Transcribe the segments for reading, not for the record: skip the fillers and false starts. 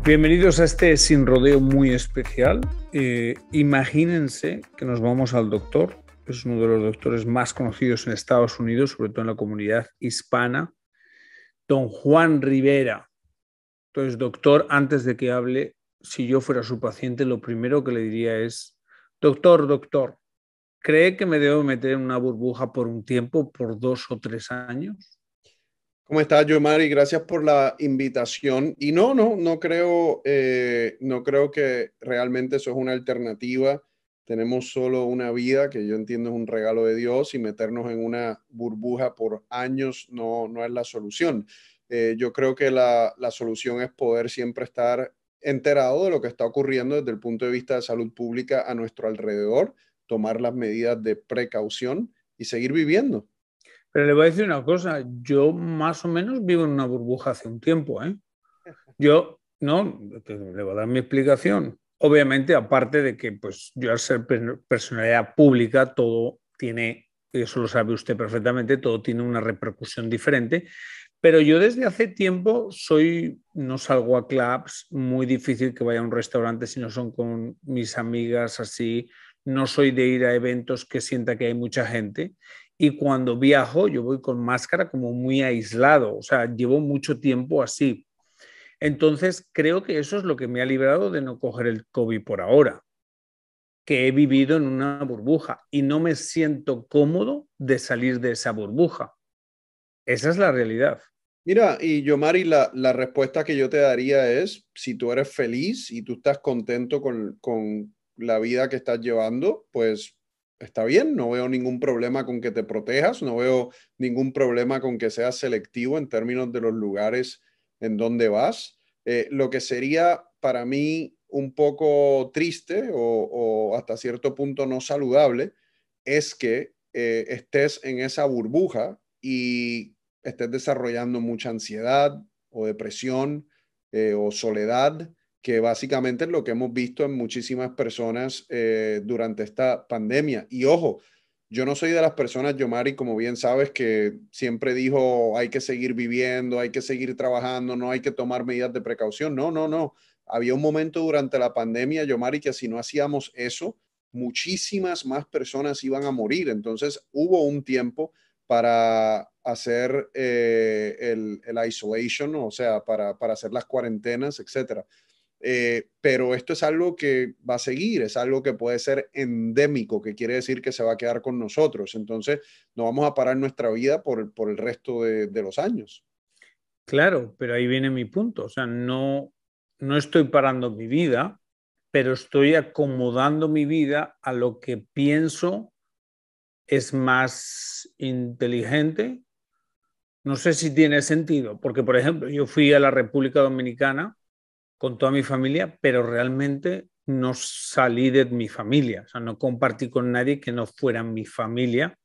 Bienvenidos a este sin rodeo muy especial. Imagínense que nos vamos al doctor. Es uno de los doctores más conocidos en Estados Unidos, sobre todo en la comunidad hispana, don Juan Rivera. Entonces, doctor, antes de que hable, si yo fuera su paciente, lo primero que le diría es, doctor, ¿cree que me debo meter en una burbuja por un tiempo, por 2 o 3 años? ¿Cómo estás, Yomari? Gracias por la invitación. Y no creo, no creo que realmente eso es una alternativa. Tenemos solo una vida, que yo entiendo es un regalo de Dios, y meternos en una burbuja por años no es la solución. Yo creo que la solución es poder siempre estar enterado de lo que está ocurriendo desde el punto de vista de salud pública a nuestro alrededor, tomar las medidas de precaución y seguir viviendo. Pero le voy a decir una cosa, yo más o menos vivo en una burbuja hace un tiempo, ¿eh? Yo, no, le voy a dar mi explicación. Obviamente, aparte de que pues, yo al ser personalidad pública, todo tiene, eso lo sabe usted perfectamente, todo tiene una repercusión diferente, pero yo desde hace tiempo no salgo a clubs, muy difícil que vaya a un restaurante si no son con mis amigas así, no soy de ir a eventos que sienta que hay mucha gente. Y cuando viajo, yo voy con máscara como muy aislado, o sea, llevo mucho tiempo así. Entonces, creo que eso es lo que me ha librado de no coger el COVID por ahora, que he vivido en una burbuja y no me siento cómodo de salir de esa burbuja. Esa es la realidad. Mira, y Yomari, la respuesta que yo te daría es, si tú eres feliz y tú estás contento con la vida que estás llevando, pues está bien, no veo ningún problema con que te protejas, no veo ningún problema con que seas selectivo en términos de los lugares en donde vas. Lo que sería para mí un poco triste o hasta cierto punto no saludable es que estés en esa burbuja y estés desarrollando mucha ansiedad o depresión o soledad, que básicamente es lo que hemos visto en muchísimas personas durante esta pandemia. Y ojo, yo no soy de las personas, Yomari, como bien sabes, que siempre dijo hay que seguir viviendo, hay que seguir trabajando, no hay que tomar medidas de precaución. No. Había un momento durante la pandemia, Yomari, que si no hacíamos eso, muchísimas más personas iban a morir. Entonces hubo un tiempo para hacer el isolation, o sea, para hacer las cuarentenas, etcétera. Pero esto es algo que va a seguir, es algo que puede ser endémico, que quiere decir que se va a quedar con nosotros. Entonces, no vamos a parar nuestra vida por el resto de los años. Claro, pero ahí viene mi punto. O sea, no estoy parando mi vida, pero estoy acomodando mi vida a lo que pienso es más inteligente. No sé si tiene sentido, porque, por ejemplo, yo fui a la República Dominicana con toda mi familia, pero realmente no salí de mi familia, o sea, no compartí con nadie que no fuera mi familia,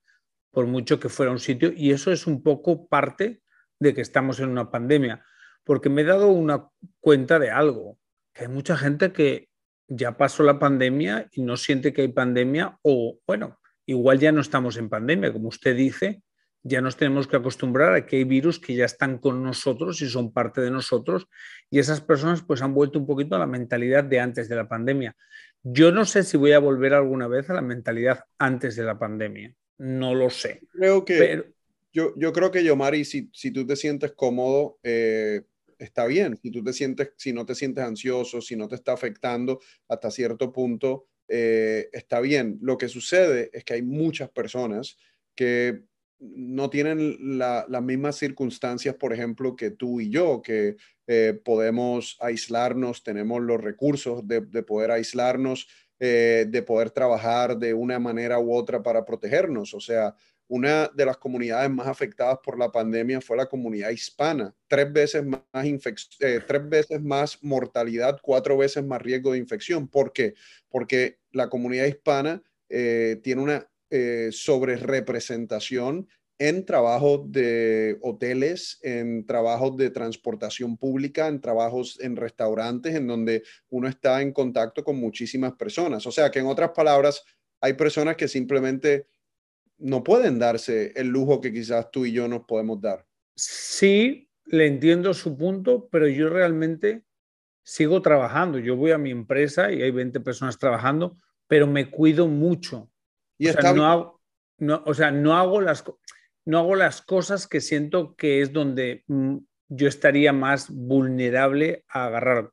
por mucho que fuera un sitio, y eso es un poco parte de que estamos en una pandemia, porque me he dado una cuenta de algo, que hay mucha gente que ya pasó la pandemia y no siente que hay pandemia, o bueno, igual ya no estamos en pandemia, como usted dice, ya nos tenemos que acostumbrar a que hay virus que ya están con nosotros y son parte de nosotros, y esas personas pues han vuelto un poquito a la mentalidad de antes de la pandemia. Yo no sé si voy a volver alguna vez a la mentalidad antes de la pandemia, no lo sé, Creo que pero yo creo que, Yomari, si tú te sientes cómodo, está bien. Si tú te sientes, si no te sientes ansioso, si no te está afectando hasta cierto punto, está bien. Lo que sucede es que hay muchas personas que no tienen las mismas circunstancias, por ejemplo, que tú y yo, que podemos aislarnos, tenemos los recursos de poder aislarnos, de poder trabajar de una manera u otra para protegernos. O sea, una de las comunidades más afectadas por la pandemia fue la comunidad hispana. 3 veces más, 3 veces más mortalidad, 4 veces más riesgo de infección. ¿Por qué? Porque la comunidad hispana tiene una sobrerepresentación en trabajos de hoteles, en trabajos de transportación pública, en trabajos en restaurantes, en donde uno está en contacto con muchísimas personas. O sea que en otras palabras, hay personas que simplemente no pueden darse el lujo que quizás tú y yo nos podemos dar. Sí, le entiendo su punto, pero yo realmente sigo trabajando. Yo voy a mi empresa y hay 20 personas trabajando, pero me cuido mucho. Y O sea, está bien. o sea, no hago las cosas que siento que es donde yo estaría más vulnerable a agarrar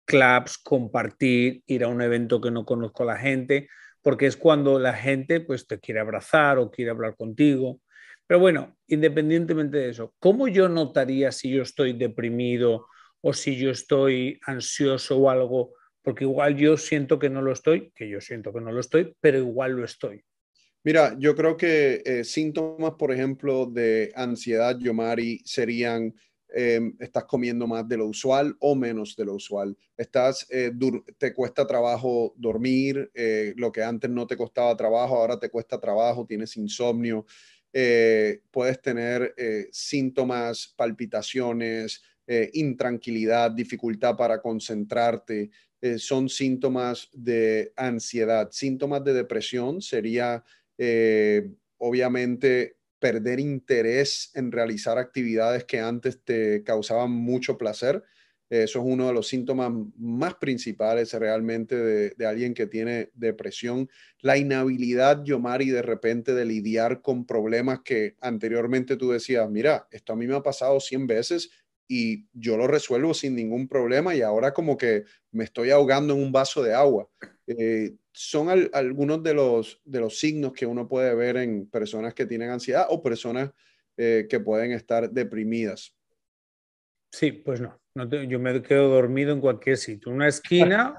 clubs, compartir, ir a un evento que no conozco a la gente, porque es cuando la gente pues te quiere abrazar o quiere hablar contigo. Pero bueno, independientemente de eso, ¿cómo yo notaría si yo estoy deprimido o si yo estoy ansioso o algo? Porque igual yo siento que no lo estoy, que yo siento que no lo estoy, pero igual lo estoy. Mira, yo creo que síntomas, por ejemplo, de ansiedad, Yomari, serían estás comiendo más de lo usual o menos de lo usual. Te cuesta trabajo dormir, lo que antes no te costaba trabajo, ahora te cuesta trabajo, tienes insomnio, puedes tener síntomas, palpitaciones, intranquilidad, dificultad para concentrarte. Son síntomas de ansiedad. Síntomas de depresión sería obviamente perder interés en realizar actividades que antes te causaban mucho placer. Eso es uno de los síntomas más principales realmente de alguien que tiene depresión. La inhabilidad, Yomari, de repente de lidiar con problemas que anteriormente tú decías, mira, esto a mí me ha pasado 100 veces y yo lo resuelvo sin ningún problema y ahora como que me estoy ahogando en un vaso de agua. Son algunos de los signos que uno puede ver en personas que tienen ansiedad o personas que pueden estar deprimidas. Sí, pues no, yo me quedo dormido en cualquier sitio. Una esquina,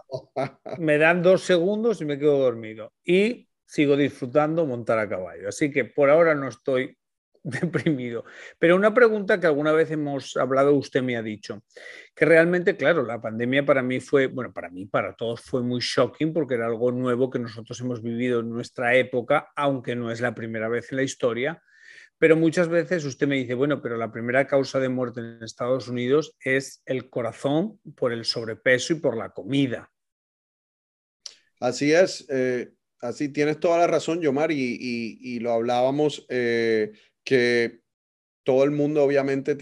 me dan 2 segundos y me quedo dormido. Y sigo disfrutando montar a caballo. Así que por ahora no estoy deprimido. Pero una pregunta que alguna vez hemos hablado, usted me ha dicho, que realmente, claro, la pandemia para mí fue, bueno, para mí, para todos fue muy shocking porque era algo nuevo que nosotros hemos vivido en nuestra época, aunque no es la primera vez en la historia. Pero muchas veces usted me dice, bueno, pero la primera causa de muerte en Estados Unidos es el corazón por el sobrepeso y por la comida. Así es, así tienes toda la razón, Yomar, y lo hablábamos, que todo el mundo obviamente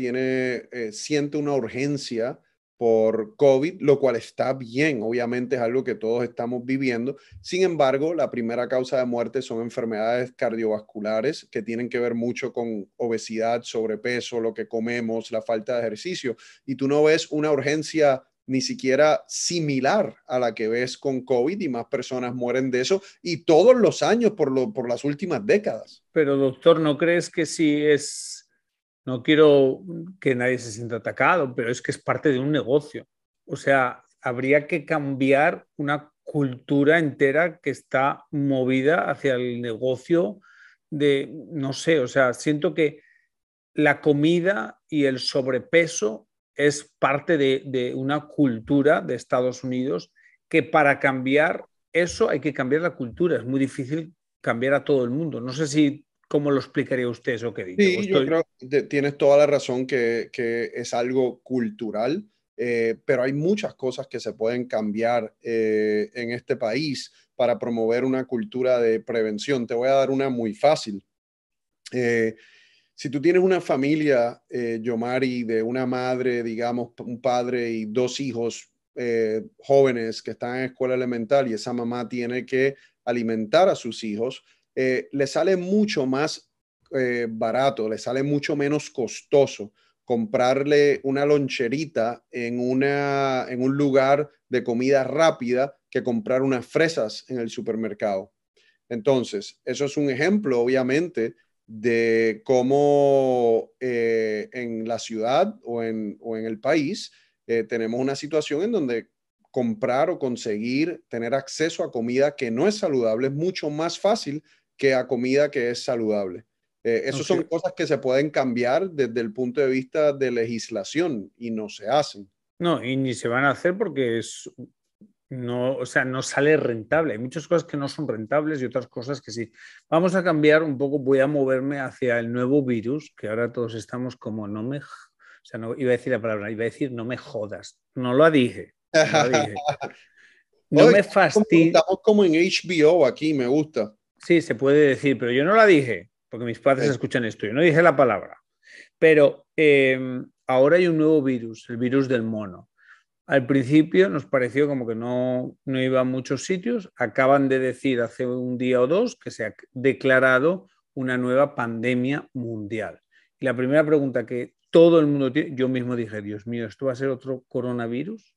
siente una urgencia por COVID, lo cual está bien, obviamente es algo que todos estamos viviendo. Sin embargo, la primera causa de muerte son enfermedades cardiovasculares que tienen que ver mucho con obesidad, sobrepeso, lo que comemos, la falta de ejercicio. Y tú no ves una urgencia ni siquiera similar a la que ves con COVID y más personas mueren de eso y todos los años por las últimas décadas. Pero doctor, ¿no crees que sí es, no quiero que nadie se sienta atacado, pero es que es parte de un negocio? O sea, habría que cambiar una cultura entera que está movida hacia el negocio de, no sé, o sea, siento que la comida y el sobrepeso es parte de una cultura de Estados Unidos que para cambiar eso hay que cambiar la cultura. Es muy difícil cambiar a todo el mundo. No sé si cómo lo explicaría usted eso que he dicho. Sí, yo creo que tienes toda la razón que es algo cultural, pero hay muchas cosas que se pueden cambiar en este país para promover una cultura de prevención. Te voy a dar una muy fácil. Eh, si tú tienes una familia, Yomari, de una madre, digamos, un padre y dos hijos jóvenes que están en escuela elemental y esa mamá tiene que alimentar a sus hijos, le sale mucho más barato, le sale mucho menos costoso comprarle una loncherita en un lugar de comida rápida que comprar unas fresas en el supermercado. Entonces, eso es un ejemplo, obviamente, de cómo en la ciudad o en el país tenemos una situación en donde comprar o conseguir tener acceso a comida que no es saludable es mucho más fácil que a comida que es saludable. Esas son okay. cosas que se pueden cambiar desde el punto de vista de legislación y no se hacen. No, y ni se van a hacer porque es, no, o sea, no sale rentable. Hay muchas cosas que no son rentables y otras cosas que sí. Vamos a cambiar un poco, voy a moverme hacia el nuevo virus, que ahora todos estamos como o sea, no iba a decir la palabra, iba a decir no me jodas. No lo dije, no lo dije. No Hoy me fastidies. estamos como en HBO aquí, me gusta. Sí, se puede decir, pero yo no la dije, porque mis padres Ok. escuchan esto, yo no dije la palabra. Pero ahora hay un nuevo virus, el virus del mono. Al principio nos pareció como que no iba a muchos sitios. Acaban de decir hace un día o dos que se ha declarado una nueva pandemia mundial. Y la primera pregunta que todo el mundo tiene, yo mismo dije, Dios mío, ¿esto va a ser otro coronavirus?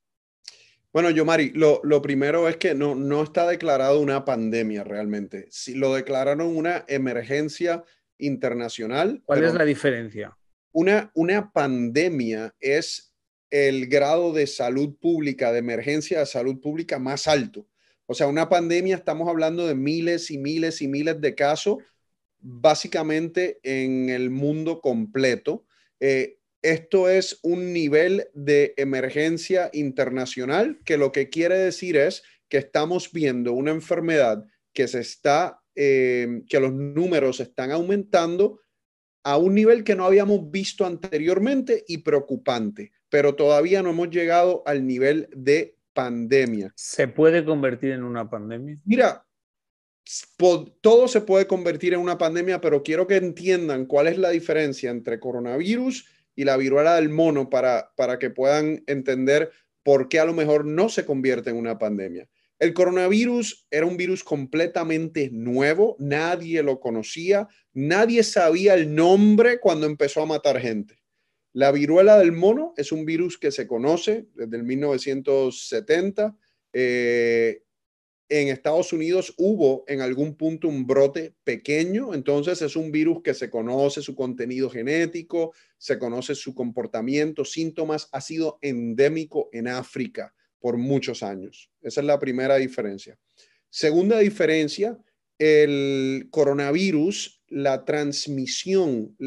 Bueno, Yomari, lo primero es que no está declarado una pandemia realmente. Sí, lo declararon una emergencia internacional, ¿Cuál es pero la diferencia? una pandemia es el grado de salud pública, de emergencia de salud pública más alto. O sea, una pandemia, estamos hablando de miles y miles y miles de casos, básicamente en el mundo completo. Esto es un nivel de emergencia internacional que lo que quiere decir es que estamos viendo una enfermedad que que los números están aumentando a un nivel que no habíamos visto anteriormente y preocupante, pero todavía no hemos llegado al nivel de pandemia. ¿Se puede convertir en una pandemia? Mira, todo se puede convertir en una pandemia, pero quiero que entiendan cuál es la diferencia entre coronavirus y la viruela del mono para que puedan entender por qué a lo mejor no se convierte en una pandemia. El coronavirus era un virus completamente nuevo, nadie lo conocía, nadie sabía el nombre cuando empezó a matar gente. La viruela del mono es un virus que se conoce desde el 1970. En Estados Unidos hubo en algún punto un brote pequeño, entonces es un virus que se conoce su contenido genético, se conoce su comportamiento, síntomas, ha sido endémico en África por muchos años. Esa es la primera diferencia. Segunda diferencia, el coronavirus, la transmisión,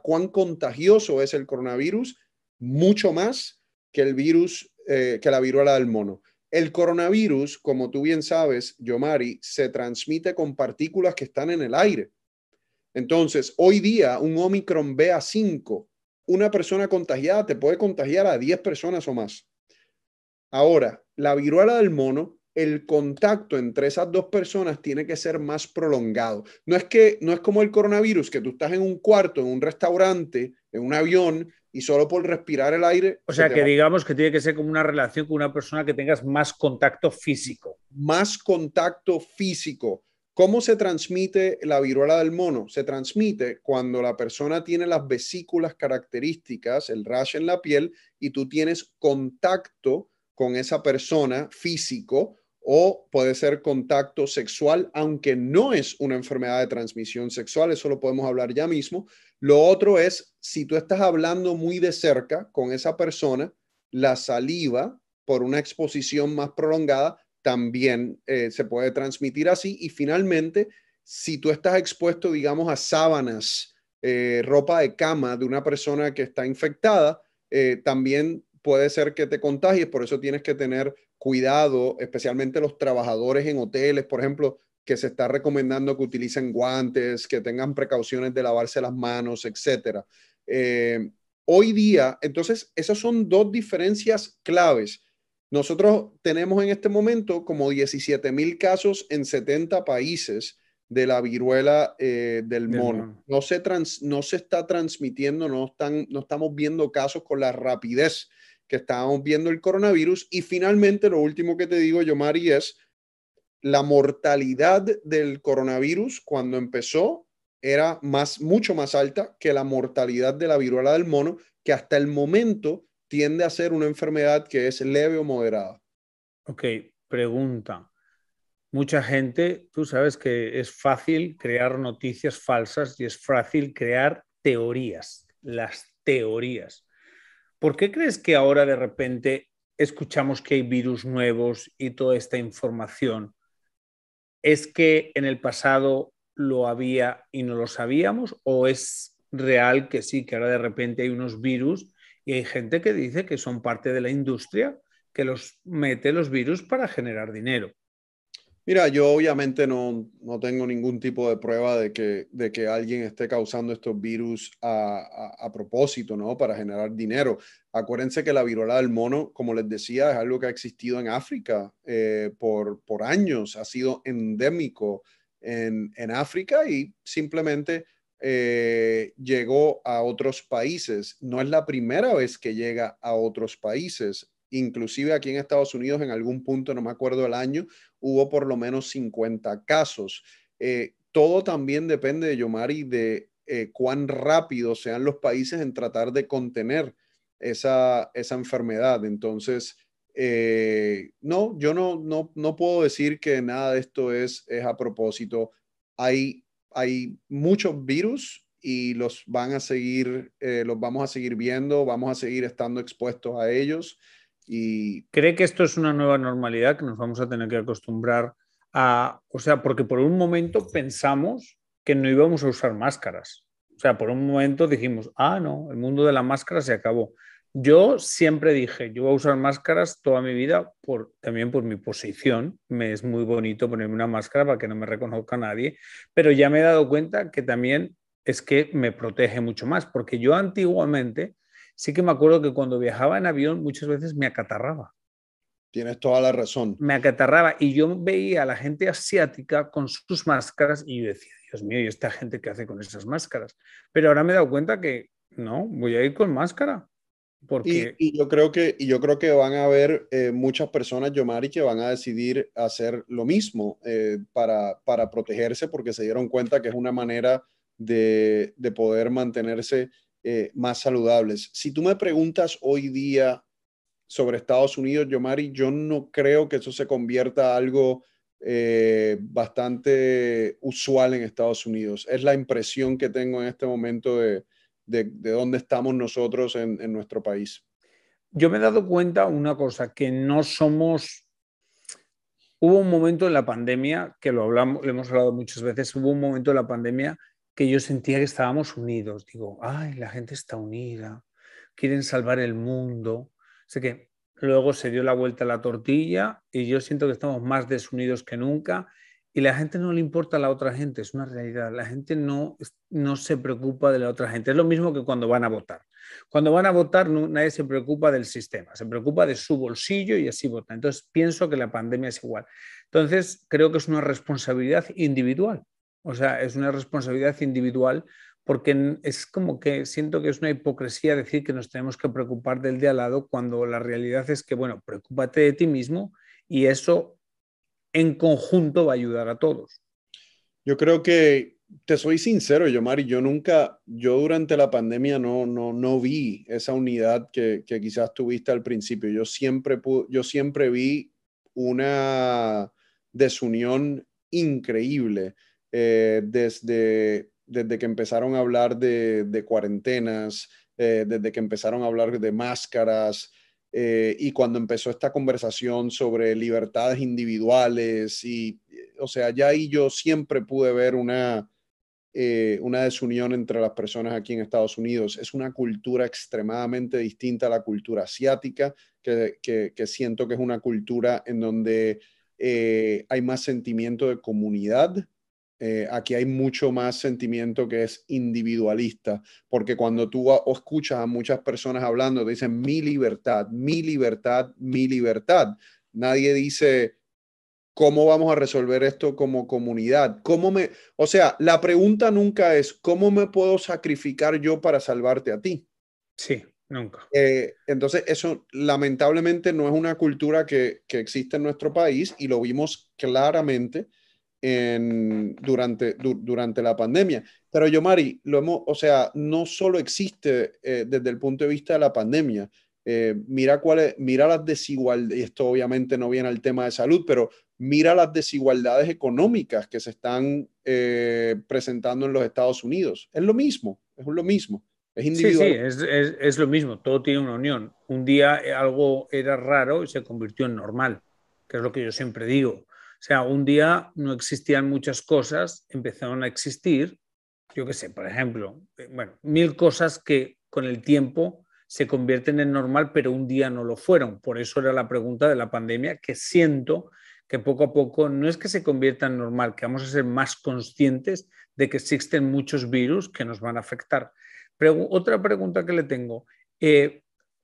cuán contagioso es el coronavirus, mucho más que el virus, que la viruela del mono. El coronavirus, como tú bien sabes, Yomari, se transmite con partículas que están en el aire. Entonces, hoy día, un Omicron BA5, una persona contagiada te puede contagiar a 10 personas o más. Ahora, la viruela del mono, el contacto entre esas dos personas tiene que ser más prolongado. No es como el coronavirus, que tú estás en un cuarto, en un restaurante, en un avión, y solo por respirar el aire O se sea, te que va. digamos que tiene que ser como una relación con una persona que tengas más contacto físico. Más contacto físico. ¿Cómo se transmite la viruela del mono? Se transmite cuando la persona tiene las vesículas características, el rash en la piel, y tú tienes contacto con esa persona físico, o puede ser contacto sexual, aunque no es una enfermedad de transmisión sexual, eso lo podemos hablar ya mismo. Lo otro es, si tú estás hablando muy de cerca con esa persona, la saliva por una exposición más prolongada también se puede transmitir así. Y finalmente, si tú estás expuesto, digamos, a sábanas, ropa de cama de una persona que está infectada, también puede ser que te contagies. Por eso tienes que tener cuidado, especialmente los trabajadores en hoteles, por ejemplo, que se está recomendando que utilicen guantes, que tengan precauciones de lavarse las manos, etcétera. Hoy día, entonces, esas son dos diferencias claves. Nosotros tenemos en este momento como 17,000 casos en 70 países de la viruela del Del mono. mono. No se está transmitiendo, no estamos viendo casos con la rapidez que estábamos viendo el coronavirus. Y finalmente, lo último que te digo, Yomari, es la mortalidad del coronavirus cuando empezó era mucho más alta que la mortalidad de la viruela del mono, que hasta el momento tiende a ser una enfermedad que es leve o moderada. Ok, pregunta. Mucha gente, tú sabes que es fácil crear noticias falsas y es fácil crear teorías, las teorías. ¿Por qué crees que ahora de repente escuchamos que hay virus nuevos y toda esta información? ¿Es que en el pasado lo había y no lo sabíamos? ¿O es real que sí, que ahora de repente hay unos virus y hay gente que dice que son parte de la industria que los mete los virus para generar dinero? Mira, yo obviamente no tengo ningún tipo de prueba de que alguien esté causando estos virus a propósito, ¿no? Para generar dinero. Acuérdense que la viruela del mono, como les decía, es algo que ha existido en África por años, ha sido endémico en África y simplemente llegó a otros países. No es la primera vez que llega a otros países. Inclusive aquí en Estados Unidos, en algún punto, no me acuerdo el año, hubo por lo menos 50 casos. Todo también depende, Yomari, de cuán rápido sean los países en tratar de contener esa enfermedad. Entonces, no, yo no puedo decir que nada de esto es a propósito. Hay muchos virus y los van a seguir, los vamos a seguir viendo, vamos a seguir estando expuestos a ellos. Y ¿Cree que esto es una nueva normalidad que nos vamos a tener que acostumbrar a, o sea, porque por un momento pensamos que no íbamos a usar máscaras? O sea, por un momento dijimos, ah, no, el mundo de la máscara se acabó. Yo siempre dije, yo voy a usar máscaras toda mi vida, también por mi posición. Me es muy bonito ponerme una máscara para que no me reconozca nadie, pero ya me he dado cuenta que también es que me protege mucho más, porque yo antiguamente sí que me acuerdo que cuando viajaba en avión muchas veces me acatarraba. tienes toda la razón. Me acatarraba y yo veía a la gente asiática con sus máscaras y yo decía, Dios mío, ¿y esta gente qué hace con esas máscaras? Pero ahora me he dado cuenta que no, voy a ir con máscara porque Y yo creo que van a haber muchas personas, Yomari, que van a decidir hacer lo mismo para protegerse porque se dieron cuenta que es una manera de poder mantenerse más saludables. Si tú me preguntas hoy día sobre Estados Unidos, Yomari, yo no creo que eso se convierta a algo bastante usual en Estados Unidos. Es la impresión que tengo en este momento de dónde estamos nosotros en nuestro país. yo me he dado cuenta una cosa, que no somos. Hubo un momento en la pandemia, que lo hablamos, lo hemos hablado muchas veces, hubo un momento en la pandemia que yo sentía que estábamos unidos. Digo, ay, la gente está unida, quieren salvar el mundo. Sé que luego se dio la vuelta a la tortilla y yo siento que estamos más desunidos que nunca y la gente no le importa a la otra gente, es una realidad. La gente no se preocupa de la otra gente. Es lo mismo que cuando van a votar. Cuando van a votar, nadie se preocupa del sistema, se preocupa de su bolsillo y así vota. Entonces, pienso que la pandemia es igual. Entonces, creo que es una responsabilidad individual. O sea, es una responsabilidad individual porque es como que siento que es una hipocresía decir que nos tenemos que preocupar del de al lado cuando la realidad es que, bueno, preocúpate de ti mismo y eso en conjunto va a ayudar a todos. Yo creo que, te soy sincero, Yomari, yo durante la pandemia no vi esa unidad que quizás tuviste al principio. Yo siempre vi una desunión increíble desde que empezaron a hablar de cuarentenas, desde que empezaron a hablar de máscaras. Y cuando empezó esta conversación sobre libertades individuales o sea, ya ahí yo siempre pude ver una desunión entre las personas aquí en Estados Unidos. Es una cultura extremadamente distinta a la cultura asiática, que siento que es una cultura en donde hay más sentimiento de comunidad. Aquí hay mucho más sentimiento que es individualista, porque cuando tú escuchas a muchas personas hablando, te dicen mi libertad, mi libertad, mi libertad. Nadie dice cómo vamos a resolver esto como comunidad. O sea, la pregunta nunca es cómo me puedo sacrificar yo para salvarte a ti. Sí, nunca. Entonces, eso lamentablemente no es una cultura que existe en nuestro país y lo vimos claramente durante la pandemia. Pero Yomari, o sea, no solo existe desde el punto de vista de la pandemia. Mira las desigualdades, y esto obviamente no viene al tema de salud, pero mira las desigualdades económicas que se están presentando en los Estados Unidos. Es lo mismo, es lo mismo, es Sí, sí, individual. es lo mismo, todo tiene una unión. Un día algo era raro y se convirtió en normal, que es lo que yo siempre digo. O sea, un día no existían muchas cosas, empezaron a existir, yo qué sé, por ejemplo, bueno, mil cosas que con el tiempo se convierten en normal, pero un día no lo fueron. Por eso era la pregunta de la pandemia, que siento que poco a poco no es que se convierta en normal, que vamos a ser más conscientes de que existen muchos virus que nos van a afectar. Otra pregunta que le tengo.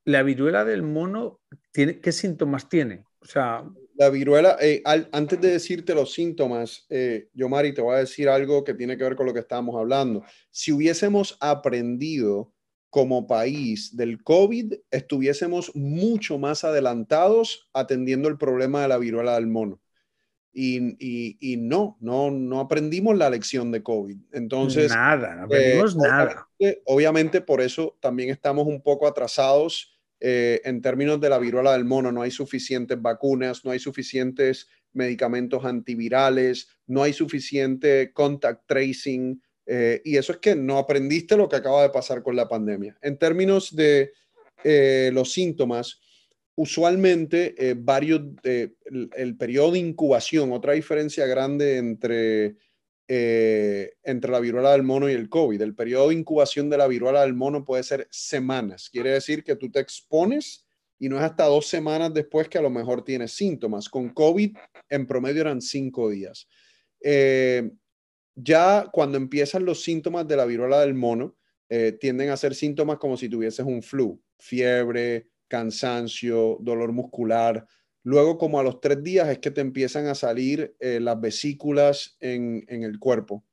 ¿La viruela del mono, ¿qué síntomas tiene? O sea, La viruela, antes de decirte los síntomas, Yomari, te voy a decir algo que tiene que ver con lo que estábamos hablando. Si hubiésemos aprendido como país del COVID, estuviésemos mucho más adelantados atendiendo el problema de la viruela del mono. Y no aprendimos la lección de COVID. Entonces, nada, no aprendimos nada. obviamente por eso también estamos un poco atrasados en términos de la viruela del mono. No hay suficientes vacunas, no hay suficientes medicamentos antivirales, no hay suficiente contact tracing. Y eso es que no aprendiste lo que acaba de pasar con la pandemia. En términos de los síntomas, usualmente el periodo de incubación, otra diferencia grande entre la viruela del mono y el COVID. El periodo de incubación de la viruela del mono puede ser semanas. Quiere decir que tú te expones y no es hasta 2 semanas después que a lo mejor tienes síntomas. Con COVID, en promedio eran 5 días. Ya cuando empiezan los síntomas de la viruela del mono, tienden a ser síntomas como si tuvieses un flu, fiebre, cansancio, dolor muscular. Luego, como a los 3 días, es que te empiezan a salir las vesículas en el cuerpo.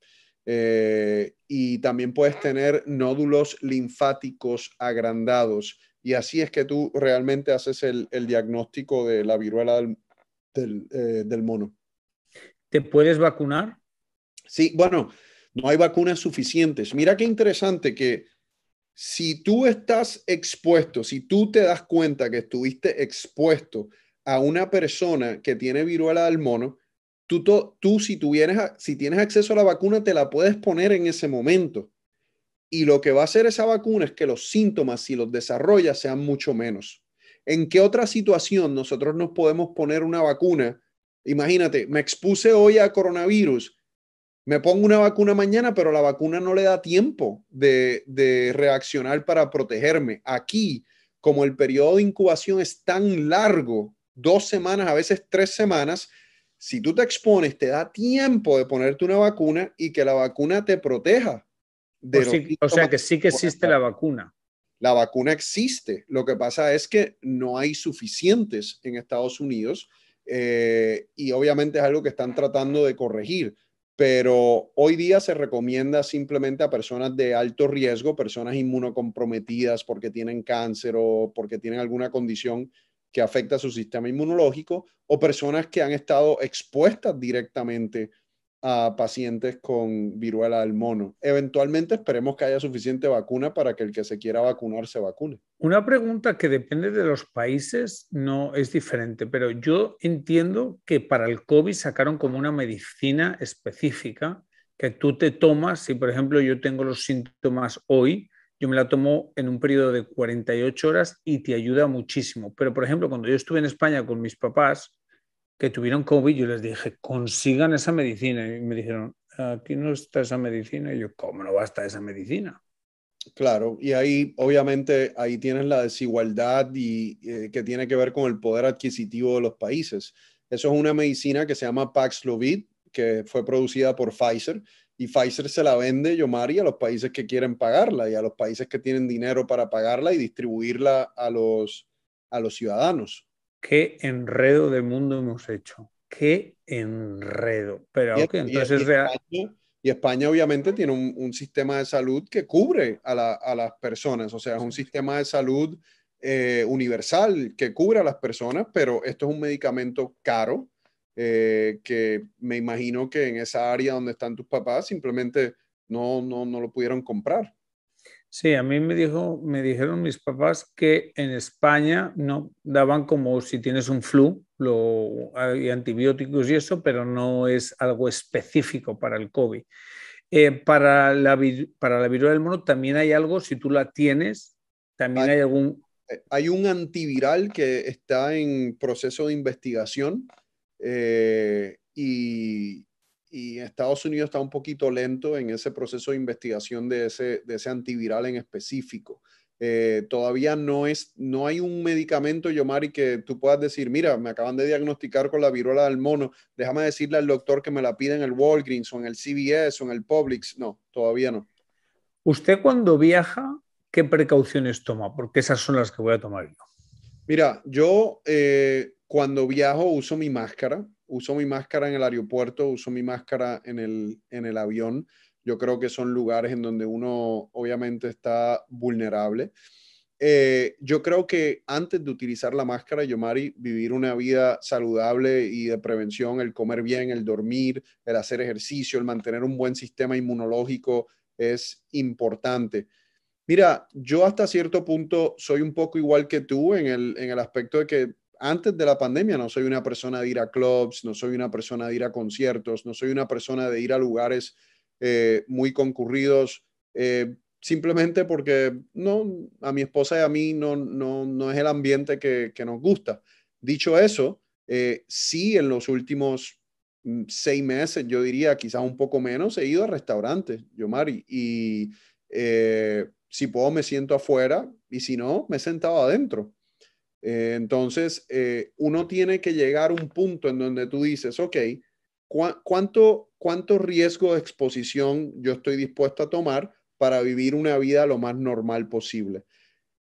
Y también puedes tener nódulos linfáticos agrandados. Y así es que tú realmente haces el diagnóstico de la viruela del mono. ¿Te puedes vacunar? Sí, bueno, no hay vacunas suficientes. Mira qué interesante que si tú estás expuesto, si tú te das cuenta que estuviste expuesto a una persona que tiene viruela del mono, tú si tienes acceso a la vacuna, te la puedes poner en ese momento. Y lo que va a hacer esa vacuna es que los síntomas, si los desarrollas, sean mucho menos. ¿En qué otra situación nosotros nos podemos poner una vacuna? Imagínate, me expuse hoy a coronavirus, me pongo una vacuna mañana, pero la vacuna no le da tiempo de reaccionar para protegerme. Aquí, como el periodo de incubación es tan largo, 2 semanas, a veces 3 semanas, si tú te expones, te da tiempo de ponerte una vacuna y que la vacuna te proteja de los O sea síntomas. que sí que existe la vacuna. La vacuna existe. Lo que pasa es que no hay suficientes en Estados Unidos y obviamente es algo que están tratando de corregir. Pero hoy día se recomienda simplemente a personas de alto riesgo, personas inmunocomprometidas porque tienen cáncer o porque tienen alguna condición que afecta a su sistema inmunológico o personas que han estado expuestas directamente a pacientes con viruela del mono. Eventualmente esperemos que haya suficiente vacuna para que el que se quiera vacunar se vacune. Una pregunta que depende de los países no es diferente, pero yo entiendo que para el COVID sacaron como una medicina específica que tú te tomas. Si, por ejemplo, yo tengo los síntomas hoy, yo me la tomo en un periodo de 48 horas y te ayuda muchísimo. Pero, por ejemplo, cuando yo estuve en España con mis papás que tuvieron COVID, yo les dije, consigan esa medicina. Y me dijeron, aquí no está esa medicina. Y yo, ¿cómo no va a estar esa medicina? Claro, y ahí obviamente ahí tienes la desigualdad y que tiene que ver con el poder adquisitivo de los países. Eso es una medicina que se llama Paxlovid, que fue producida por Pfizer y Pfizer se la vende, Yomari, a los países que quieren pagarla y a los países que tienen dinero para pagarla y distribuirla a los ciudadanos. Qué enredo de mundo hemos hecho. Qué enredo. Pero, Y, ok, y- entonces y es real. España, y España obviamente tiene un sistema de salud que cubre a las personas, o sea, es un sistema de salud universal que cubre a las personas, pero esto es un medicamento caro que me imagino que en esa área donde están tus papás simplemente no lo pudieron comprar. Sí, a mí me dijeron mis papás que en España no daban como si tienes un flu, hay antibióticos y eso, pero no es algo específico para el COVID. Para la viruela del mono también hay algo, si tú la tienes, también Hay, hay algún. hay un antiviral que está en proceso de investigación y Estados Unidos está un poquito lento en ese proceso de investigación de ese antiviral en específico. Todavía no hay un medicamento, Yomari, que tú puedas decir, mira, me acaban de diagnosticar con la viruela del mono, déjame decirle al doctor que me la pida en el Walgreens o en el CVS o en el Publix. No, todavía no. Usted cuando viaja, ¿qué precauciones toma? Porque esas son las que voy a tomar yo. Mira, yo cuando viajo uso mi máscara en el aeropuerto, uso mi máscara en el avión. Yo creo que son lugares en donde uno obviamente está vulnerable. Yo creo que antes de utilizar la máscara, Yomari, vivir una vida saludable y de prevención, el comer bien, el dormir, el hacer ejercicio, el mantener un buen sistema inmunológico es importante. Mira, yo hasta cierto punto soy un poco igual que tú en el aspecto de que antes de la pandemia no soy una persona de ir a clubs, no soy una persona de ir a conciertos, no soy una persona de ir a lugares muy concurridos, simplemente porque no, a mi esposa y a mí no es el ambiente que nos gusta. Dicho eso, sí en los últimos 6 meses, yo diría quizás un poco menos, he ido a restaurantes, Yomari, y si puedo me siento afuera y si no, me he sentado adentro. Entonces, uno tiene que llegar a un punto en donde tú dices, ok, ¿cuánto riesgo de exposición yo estoy dispuesto a tomar para vivir una vida lo más normal posible?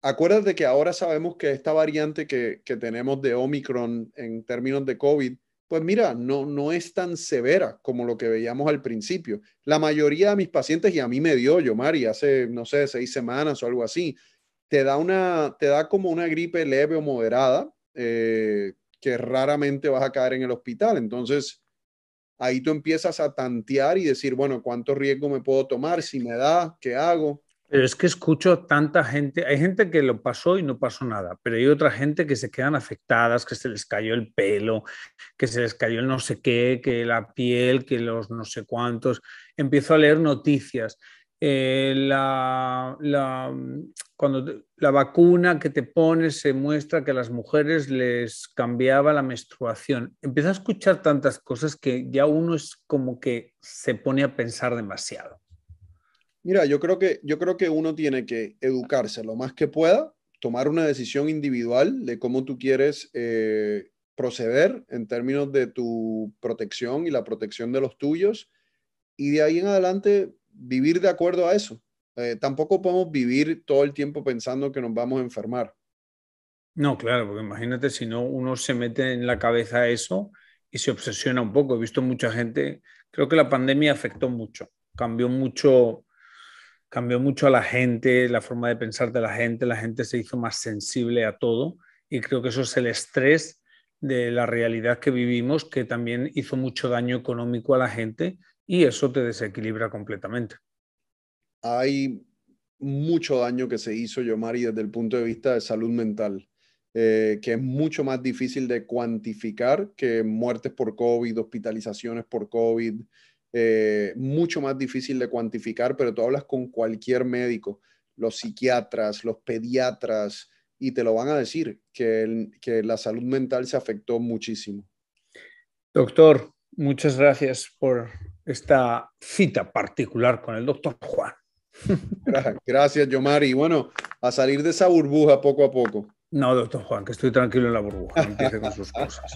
Acuérdate que ahora sabemos que esta variante que tenemos de Omicron en términos de COVID, pues mira, no es tan severa como lo que veíamos al principio. La mayoría de mis pacientes, y a mí me dio, Yomari, hace, no sé, 6 semanas o algo así, te da como una gripe leve o moderada, que raramente vas a caer en el hospital. Entonces, ahí tú empiezas a tantear y decir, bueno, ¿cuánto riesgo me puedo tomar? Si me da, ¿qué hago? Pero es que escucho tanta gente, hay gente que lo pasó y no pasó nada, pero hay otra gente que se quedan afectadas, que se les cayó el pelo, que se les cayó el no sé qué, que la piel, que los no sé cuántos. Empiezo a leer noticias. Cuando la vacuna que te pones se muestra que a las mujeres les cambiaba la menstruación. Empiezo a escuchar tantas cosas que ya uno es como que se pone a pensar demasiado. Mira, yo creo que uno tiene que educarse lo más que pueda, tomar una decisión individual de cómo tú quieres proceder en términos de tu protección y la protección de los tuyos, y de ahí en adelante vivir de acuerdo a eso. Tampoco podemos vivir todo el tiempo pensando que nos vamos a enfermar. No, claro, porque imagínate si no uno se mete en la cabeza eso y se obsesiona un poco. He visto mucha gente, creo que la pandemia afectó mucho, cambió mucho a la gente, la forma de pensar de la gente se hizo más sensible a todo y creo que eso es el estrés de la realidad que vivimos, que también hizo mucho daño económico a la gente y eso te desequilibra completamente. Hay mucho daño que se hizo, Yomari, desde el punto de vista de salud mental, que es mucho más difícil de cuantificar que muertes por COVID, hospitalizaciones por COVID, mucho más difícil de cuantificar, pero tú hablas con cualquier médico, los psiquiatras, los pediatras, y te lo van a decir, que la salud mental se afectó muchísimo. Doctor, muchas gracias por esta cita particular con el doctor Juan. Gracias, Yomari. Y bueno, a salir de esa burbuja poco a poco. No, doctor Juan, que estoy tranquilo en la burbuja, no empiece con sus cosas.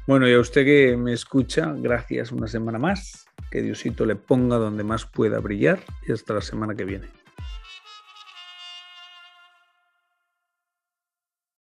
Bueno, y a usted que me escucha, gracias una semana más. Que Diosito le ponga donde más pueda brillar y hasta la semana que viene.